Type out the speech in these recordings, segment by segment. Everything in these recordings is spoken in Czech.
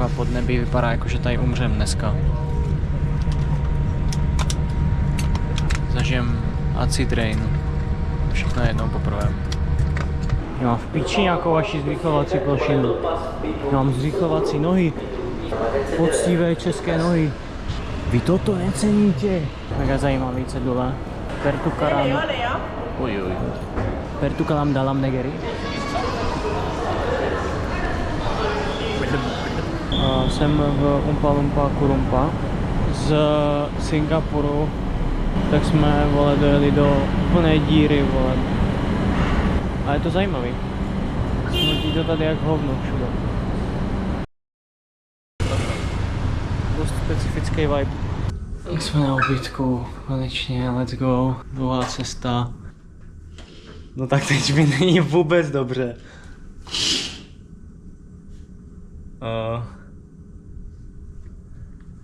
taková podnebí, vypadá jako, že tady umřem dneska. Zažijem acid rain. Všechno jednou poprvé. Já mám v piči nějakou vaši zrychlovací plošinu. Já mám zrychlovací nohy. Poctivé české nohy. Vy toto neceníte. Mega zajímavý cedule. Pertukaram. Uj. Pertukalam dalam negeri. Jsem v Oompa Loompa Kurumpa z Singapuru, tak jsme, vole, dojeli do úplné díry, vole. A je to zajímavý. Smrtí to tady jak hovno všude. Dost specifický vibe. Jsme na obytku, konečně, let's go. Dlouhá cesta. No tak teď mi není vůbec dobře.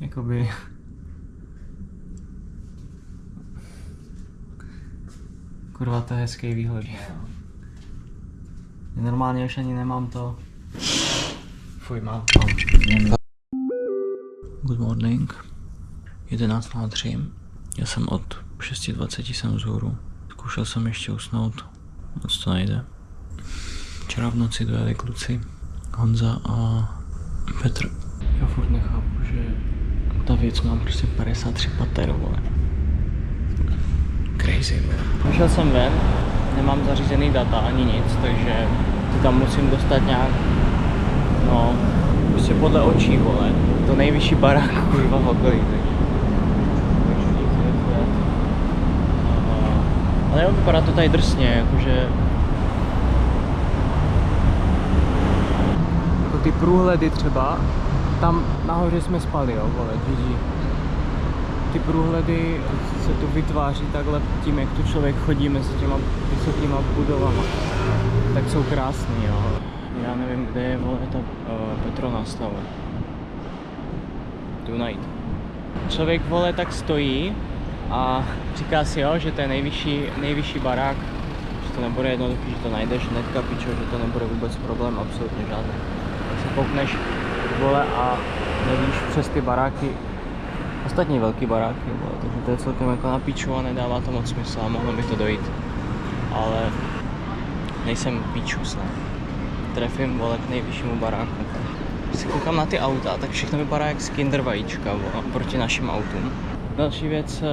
Jakoby... Kurva, to je hezký výhled. Normálně už ani nemám to. Fuj, mám. Good morning. 11:03. Já jsem od 6:20 jsem vzhůru. Zkoušel jsem ještě usnout. Moc to nejde. Včera v noci dojeli kluci. Honza a Petr. Já furt nechápu, že ta věc má prostě 53 pater, vole. Crazy, vole. Vyšel jsem ven, nemám zařízený data ani nic, takže si tam musím dostat nějak, no, prostě podle očí, vole. To nejvyšší barák, kurva, v okolí, takže nic nevědět. Ale jo, vypadá to tady drsně, jakože... Jako ty průhledy třeba, tam nahoře jsme spali, jo, vole, GG. Ty průhledy se tu vytváří takhle tím, jak tu člověk chodí mezi těma vysokýma budovama. Tak jsou krásný, jo. Já nevím, kde je, vole, ta Petronas stava. Tu najít. Člověk, vole, tak stojí a říká si, jo, že to je nejvyšší barák, že to nebude jednoduchý, že to najdeš hnedka, pičo, že to nebude vůbec problém, absolutně žádný. Tak se koukneš, vole, a nevíš přes ty baráky, ostatní velký baráky, vole, takže to je celkem jako na piču a nedává to moc smysl a mohlo by to dojít. Ale nejsem píčus, ne. Trefím, vole, k nejvyššímu baráku. Když se koukám na ty auta, tak všechno vypadá jak z Kinder vajíčka, vole, proti našim autům. Další věc,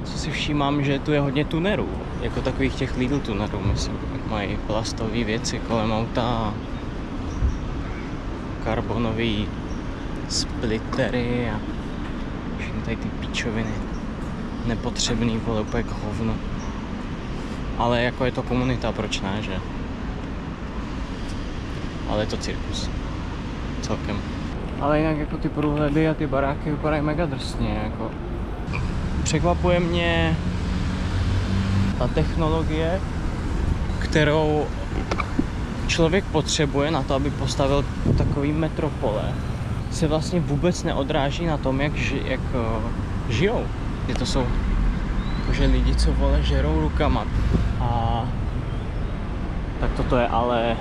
co si všímám, že tu je hodně tunerů, jako takových těch Lidl tunerů, myslím. Mají plastové věci kolem auta, karbonové splittery a všechny tady ty píčoviny. Nepotřebný, vole, úplně k hovnu. Ale jako je to komunita, proč ne, že? Ale je to cirkus. Celkem. Ale jinak jako ty průhledy a ty baráky vypadají mega drsně, jako. Překvapuje mě ta technologie, kterou člověk potřebuje na to, aby postavil takový metropole. Se vlastně vůbec neodráží na tom, jak žijou. Že to jsou jakože lidi, co, vole, žerou rukama. A tak toto je ale...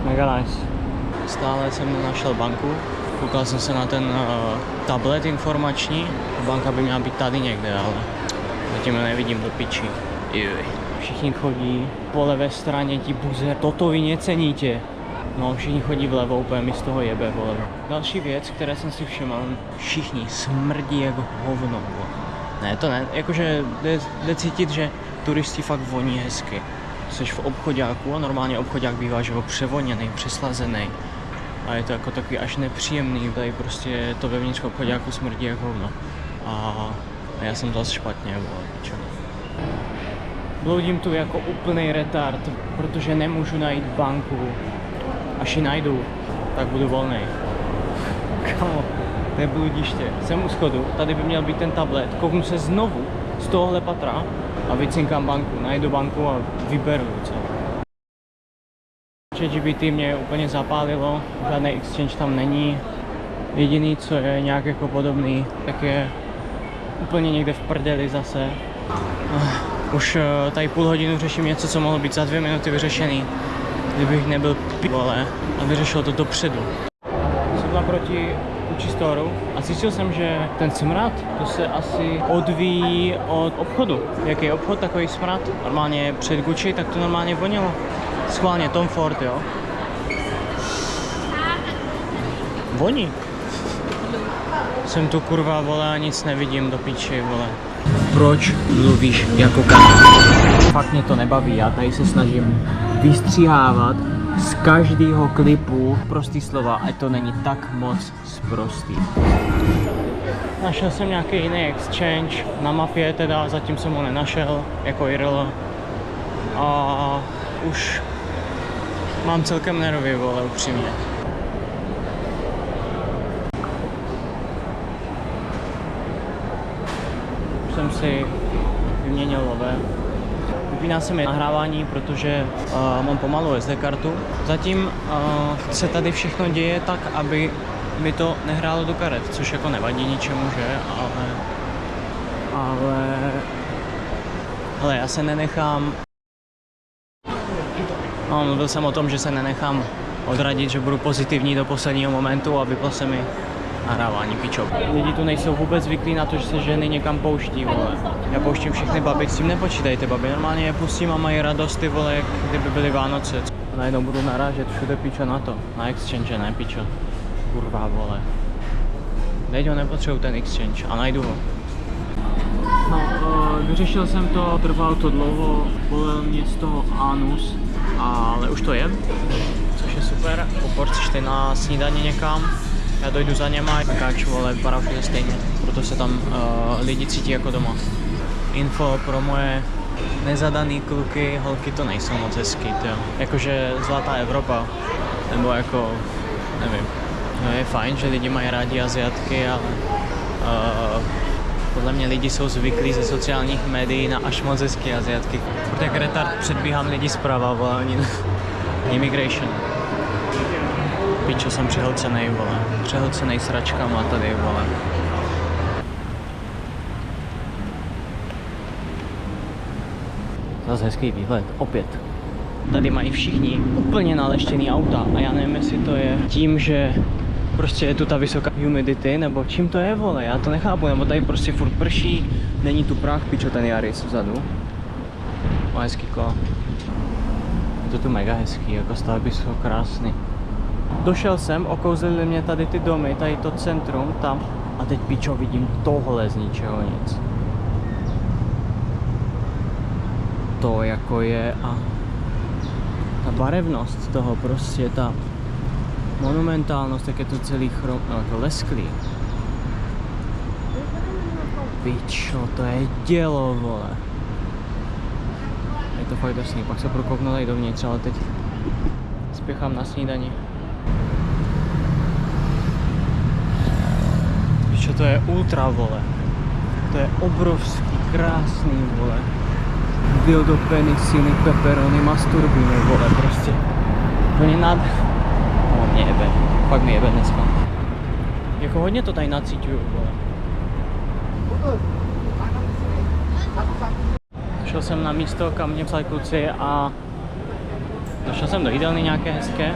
Mega nice. Stále jsem nenašel banku. Koukal jsem se na ten tablet informační. Banka by měla být tady někde, ale zatím ho nevidím do piči. Všichni chodí po levé straně, ti buzer. Toto vy neceníte. No, všichni chodí vlevo, úplně mi z toho jebe, vole. Další věc, které jsem si všiml, všichni smrdí jako hovno. Ne, to ne, jakože jde cítit, že turisti fakt voní hezky. Jseš v obchoďáku a normálně obchoďák bývá, že ho převoněný, přeslazený. A je to jako takový až nepříjemný, tady prostě to vevnitř v obchoďáku smrdí jako hovno. A já jsem zase špatně, vole, čo. Bloudím tu jako úplný retard, protože nemůžu najít banku. Až ji najdu, tak budu volnej. Kamo, to je bludiště. Jsem u schodu, tady by měl být ten tablet, kouknu se znovu z tohohle patra a vycinkám banku, najdu banku a vyberu co. ChatGPT mě úplně zapálilo, žádný exchange tam není. Jediný, co je nějak jako podobný, tak je úplně někde v prdeli zase. Už tady půl hodinu řeším něco, co mohlo být za 2 minuty vyřešený. Kdybych nebyl vole a vyřešil to dopředu. Jsem naproti Gucci Storeu a zjistil jsem, že ten smrad, to se asi odvíjí od obchodu. Jaký je obchod, takový smrad. Normálně před Gucci, tak to normálně vonilo. Schválně Tom Ford, jo. Voní. Jsem tu kurva, vole, a nic nevidím do piči, vole. Proč mluvíš jako kamera? Fakt mě to nebaví, já tady se snažím vystřihávat z každého klipu prostý slova, ať to není tak moc sprostý. Našel jsem nějaký jiný exchange na mapě, teda zatím jsem ho nenašel, jako IRL. A už mám celkem nervy, vole, upřímně. Jsem si vyměnil lové. Vypíná se mi nahrávání, protože mám pomalu SD kartu. Zatím se tady všechno děje tak, aby mi to nehrálo do karet, což jako nevadí ničemu, že? Ale já se nenechám. No, mluvil jsem o tom, že se nenechám odradit, že budu pozitivní do posledního momentu a vyplo se mi nahrávání, pičo. Lidi tu nejsou vůbec zvyklí na to, že se ženy někam pouští, vole. Já pouštím všechny baby, s tím nepočítejte baby, normálně je pustím a mají radost, ty vole, jak kdyby byly Vánoce. A najednou budu narážet všude, pičo, na to, na exchange, ne pičo. Kurva, vole. Teď ho nepotřebuji, ten exchange, a najdu ho. No, vyřešil jsem to, trvalo to dlouho, bolel mě z toho anus, ale už to je, což je super. Po porci šli na snídaní někam. Já dojdu za něma, takáč, vole, vypadá všechno stejně, proto se tam lidi cítí jako doma. Info pro moje nezadaný kluky, holky to nejsou moc hezký, jo. Jakože zlatá Evropa, nebo jako, nevím. No je fajn, že lidi mají rádi Asiatky, ale podle mě lidi jsou zvyklí ze sociálních médií na až moc hezký Asiatky. Protože jak retard předbíhám lidi zprava, vole, oni immigration. Pičo, jsem přehlcenej, vole. Přehlcenej sračkama tady, vole. Zase hezký výhled, opět. Tady mají všichni úplně naleštěný auta a já nevím, jestli to je tím, že prostě je tu ta vysoká humidity, nebo čím to je, vole, já to nechápu, nebo tady prostě furt prší, není tu prach, pičo, ten Yaris vzadu. Má hezký kola. Je to tu mega hezký, jako stavby jsou krásný. Došel jsem, okouzlili mě tady ty domy, tady to centrum, tam, a teď pičo vidím tohle z ničeho nic. To jako je a ta barevnost toho prostě, ta monumentálnost, jak je to celý chrom, no jako lesklý. Pičo, to je dělo, vole. Je to fakt drsný, pak se prokouknu tady dovnitř, ale teď spěchám na snídani. Pičo, to je ultra, vole. To je obrovský, krásný, vole. Dildo, penisiny, pepperoni, masturbíny, vole, prostě. To není nad... No, mě jebe. Fakt mi jebe dneska. Jako hodně to tady nacítuju, vole. Šel jsem na místo, kam mě psali kluci a došel jsem do jídelny nějaké hezké.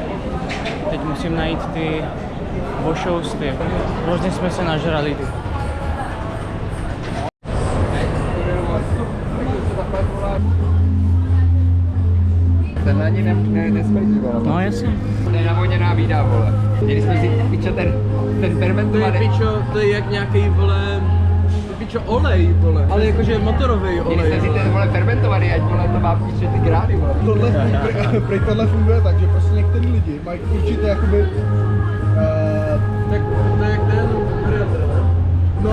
Teď musím najít ty vošousty. Hrozně jsme se nažrali. Ten ani nesmrdí, vole. No jasně. To je navoněná vída, vole. Měli jsme si, pičo, ten fermentovaný... To je pičo, to je jak nějaký, vole, pičo, olej, vole. Ale jakože motorový olej. Měli jsme si ten, vole, fermentovaný, ať, vole, to má, pičo, ty grády, vole. Tohle funguje tak, že prostě některý lidi mají určitě jakoby... Tak to je jak ten Predator, ne? No,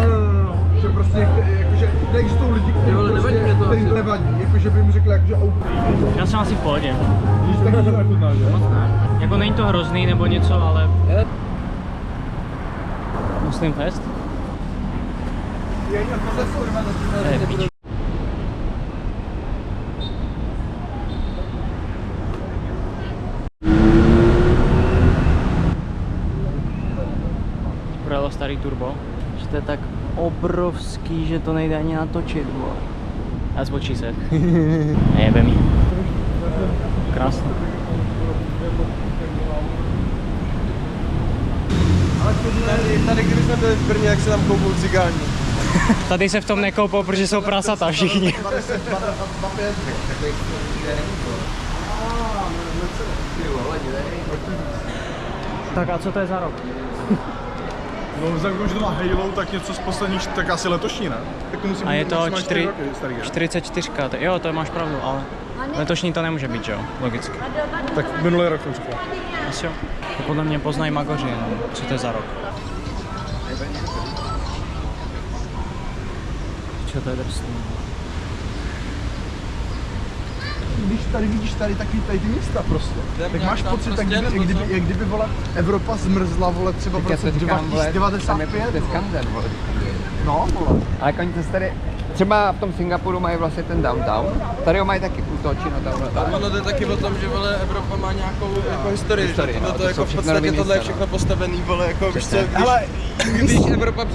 že prostě jakože neexistují lidi, kteří Jo, ale nevadí mě to který asi. nevadí, jakože by jim řekli jakože Já jsem asi v pohodě. Když tak to nechutná, že? Moc ne. Jako není to hrozný nebo něco, ale... Muslim Fest? To je pič. Projelo starý turbo, že to je tak obrovský, že to nejde ani natočit, vole. That's what she said. Nejebe mi. Krásný. Tady když jsme byli v Brně, jak se tam koupou cigáni. Tady se v tom nekoupou, protože jsou prasata všichni. Tak a co to je za rok? No vzhledem k tomu, že to má Halo, tak něco z posledních, tak asi letošní, ne? Tak to musí A je to maximálně 4 roky starý, ne? 44, jo, to máš pravdu, ale letošní to nemůže být, že jo, logicky. Tak minulý rok jsem říkal. Asi jo. To podle mě poznají magoři, no, co to je za rok. Co to je drsný? Když tady vidíš tady takový tady ty města prostě, tak máš pocit, tak jak kdyby vole, Evropa zmrzla, vole, třeba v roce 2095. To je skandál, vole. No, vole. Ale oni to tady, třeba v tom Singapuru mají vlastně ten downtown, tady ho mají taky útočino tam. Ono jde taky o tom, že vole, Evropa má nějakou jako historii, že no, to jako v podstatě tohle je všechno postavený, vole, jako víš co, když Evropa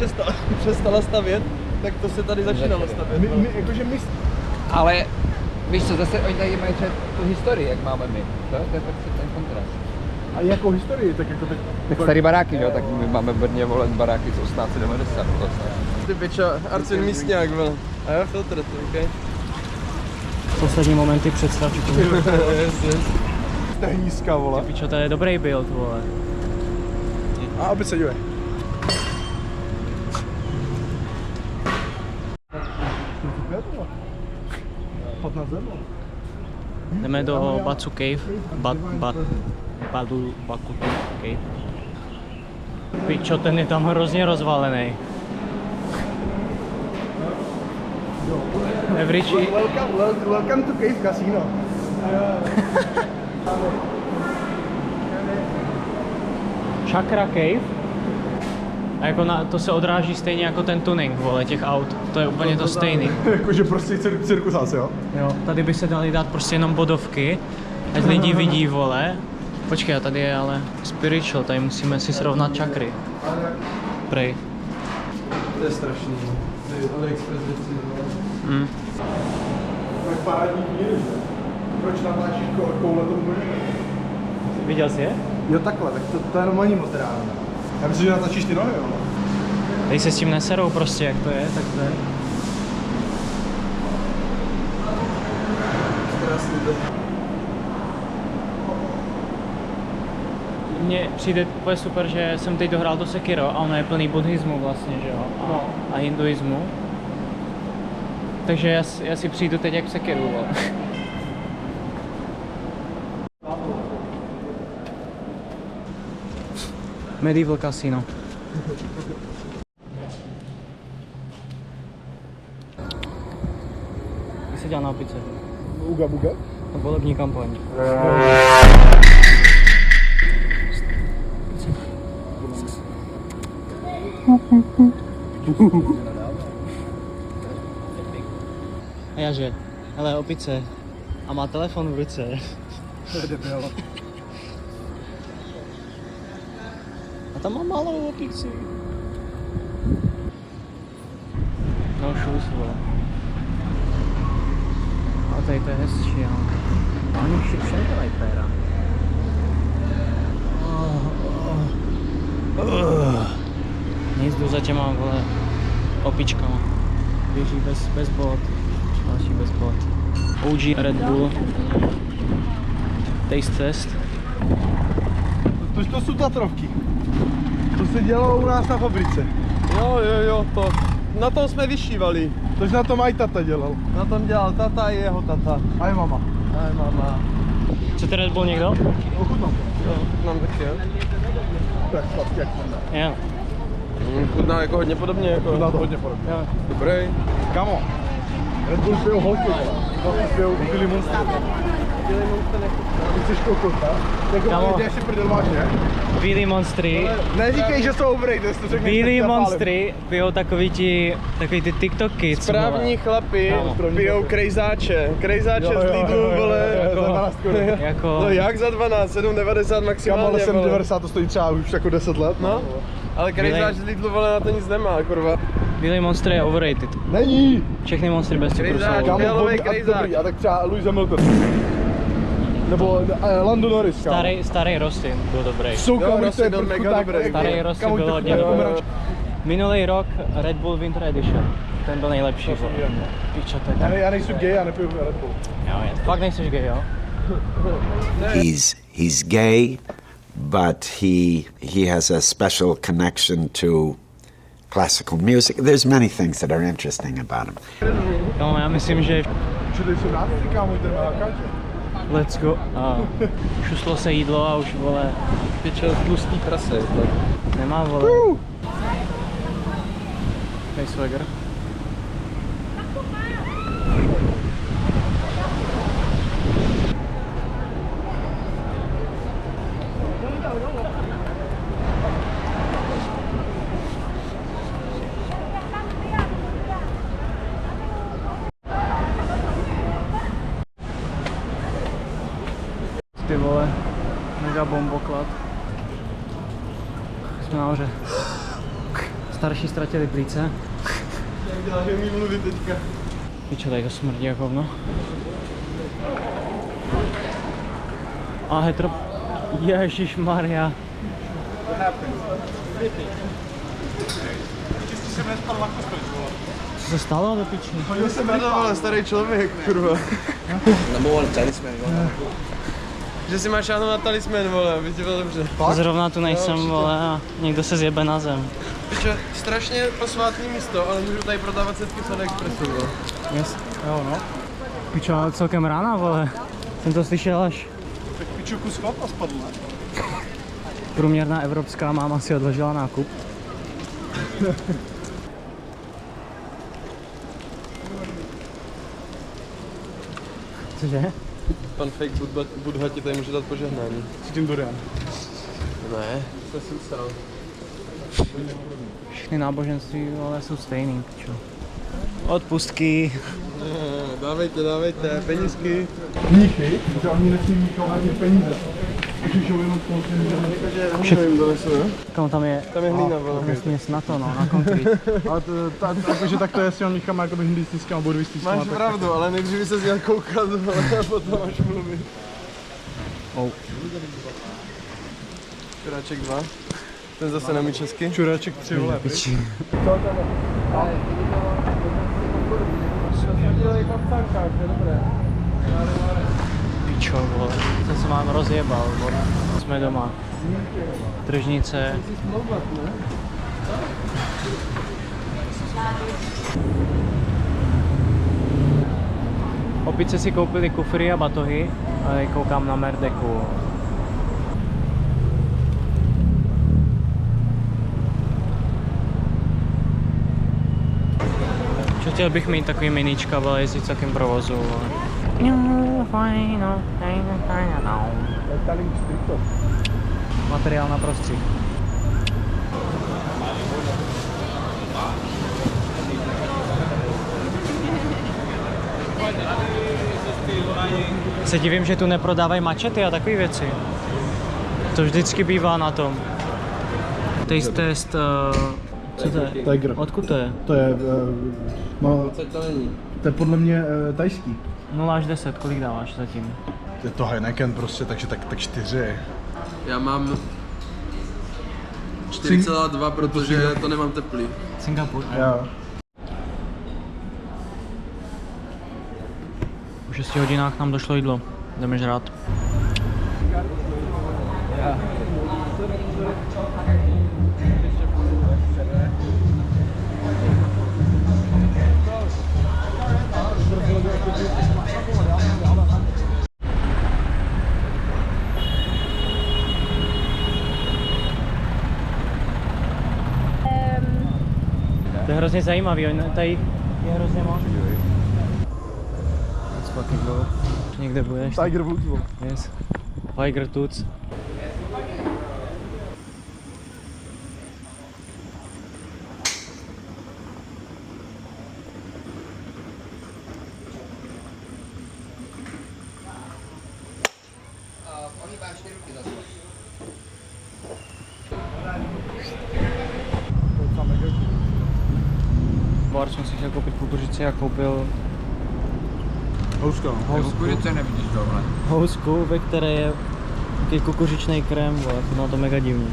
přestala stavět, tak to se tady začínalo stavět. Jakože my... Ale víš co, zase oni tady mají třeba tu historii, jak máme my. To je tak ten kontrast. A jakou historii, tak jako teď... Tak starý baráky, jo, tak my máme v Brně, vole, baráky z 1890 vlastně. Ty piča, Arcin místňák, vole. A jo, filtr, to okej. Poslední momenty před sračkou. To je nízká, vole. Pičo, to je dobrý build, vole. A aby se dívej. Jdeme do Batsu Cave. Bakutu Cave. Pičo, ten je tam hrozně rozvalený. Evriči. Welcome to Cave Casino. Chakra Cave. A jako to se odráží stejně jako ten tuning, vole, těch aut. To je úplně to stejný. Jakože prostě cirkusace, jo? Jo, tady by se daly dát prostě jenom bodovky, ať lidi vidí, vole. Počkej, a tady je ale spiritual, tady musíme si srovnat čakry. Prej. To je strašný, AliExpress věci, vole. Tak parádní kníry, že? Proč natáčíš koule tomu budeme? Viděl jsi je? Jo takhle, tak to je normální materiál. Já myslím, že natáčíš ty nohy, jo? Tady se s tím neserou prostě, jak to je, tak to je. Krásný to. Mně přijde úplně super, že jsem teď dohrál to Sekiro a ono je plný buddhismu vlastně, že jo? A hinduismu. Takže já si přijdu teď jak v Sekiru, vole. Medieval Casino. Jak se dělá na opice? Uga buga. To volební kampaň. A jaže, hele opice. A má telefon v ruce. To je debil. A tam má malou opici. No shoes, vole. A tady to je hezčí, jo. A oni všem dělají péra. Nic, jdu za těma, vole, opičkama. Běží bez bot. Další bez bot. OG Red Bull. Taste test. To jsou Tatrovky. To se dělalo u nás na fabrice. Jo, to. Na tom jsme vyšívali. Tož na tom i tata dělal. Na tom dělal tata a jeho tata. A je mama. Aj mama. Chcete Red Bull někdo? Ochutnám to. Jo, nám taky, jo. Tak vlastně jak mám. Jo. Chutná jako hodně podobně, jako. Chutná to hodně podobně. Jo. Dobrý. Kamo. Red Bull pijou holky, pijou Billy Monster. Ty chceš kokot, ne? Kamo. Jako ty si prdel máš, ne? Bílý monstry. Neříkej, že jsou overrated, to řekneš. Bílý monstry pijou takový ty TikTok kids. Správní chlapi No. pijou krejzáče. Krejzáče z Lidlu, vole. Za 12 korun. Jako... No jak za 12, 7,90 Kamo, maximálně, ale vole. 7,90 to stojí třeba už jako 10 let. No, ale krejzáč z Lidlu, vole, na to nic nemá, kurva. Bílý monster je overrated. Není! Všechny monstry bez cukru jsou Krejzák, overrated. fialový a krejzák. dobrý, a tak třeba Louis Hamilton. Nebo Lando Norris, kámo. Starý Rossi byl dobrý. Jsou Jo, kámo, Rossi to je byl trošku mega tak, dobrý. Starý Rossi kámo, byl to hodně je dobrý. pomerač. Minulý rok Red Bull Winter Edition. Ten byl nejlepší. Pičo, to je tak. Já nejsem gay, já nepiju Red Bull. Jo, fakt nejseš gay, jo? He's gay, but he has a special connection to classical music. There's many things that are interesting about him. No, já myslím, že Čili jsou nástroj, kámo, ten má káče. let's go. Šuslo se jídlo a už, vole, Pičel tlustý prase. nemá, vole. Hej, swagger. Ty vole, mega bomboklad. Jsme nahoře. Starší ztratili plíce. Jak děláš, že mi mluvit teďka? Pičo, tady to smrdí jako hovno. A hetero... Ježišmarja. Co se stalo do piči? Hodil se jmenuje, ale starý člověk, kurva. Že si máš šáhnout na talisman, vole, aby ti bylo dobře. Zrovna tu nejsem, vole, a někdo se zjebe na zem. Piče, strašně posvátný místo, ale můžu tady prodávat setky z AliExpressu, vole. Yes. Jo, no. Pičo, ale celkem rána, vole. Jsem to slyšel až. Tak piču kus chlapa spadl, ne? Průměrná evropská máma si odložila nákup. Cože? Pan fake Buddha ti tady může dát požehnání. Cítím Dorian. Ne, to si usal. Všechny náboženství, ale jsou stejný, pičo. Odpustky. Dávejte, penízky. Mnichy, že oni nesmí mnichovat ani peníze. Už jsou jenom Všechno jim donesu, ne? Kam tam je? Tam je hlína, vole. Nesměs na to, no, na konkrét. Ale jakože tak to je s těmi mnichama jakoby hinduistickým a buddhistickým. Máš pravdu, ale nejdřív by se měl koukat, vole, a potom až mluvit. Oh. Čuráček 2. Ten zase nemí česky. Čuráček 3, vole. Piči. Pičo, vole. To se mám rozjebal, vole. Jsme doma. Tržnice. Opice si koupili kufry a batohy, ale koukám na Merdeku. Chtěl bych mít takový miníčka, ale jezdit v takém provozu. Materiál na prostřih. Se divím, že tu neprodávají mačety a takové věci. To vždycky bývá na tom. Taste test, co to je? Tiger. Odkud to je? To je, no, To není. to je podle mě tajský. 0 až 10, kolik dáváš zatím? Je to Heineken prostě, takže tak 4. Já mám 4,2, protože to nemám teplý. Singapur. Jo. Po 6 hodinách nám došlo jídlo. Jdeme žrát. To je hrozně zajímavý, tady je hrozně moc. Let's fucking go. Někde budeš? Tiger Woods, vole. Yes. Tiger Toots. Pár jsem si chtěl koupit kukuřici a koupil Houska. Kukuřice nevidíš tohle. housku, ve které je takový kukuřičný krém, vole, no to mega divný.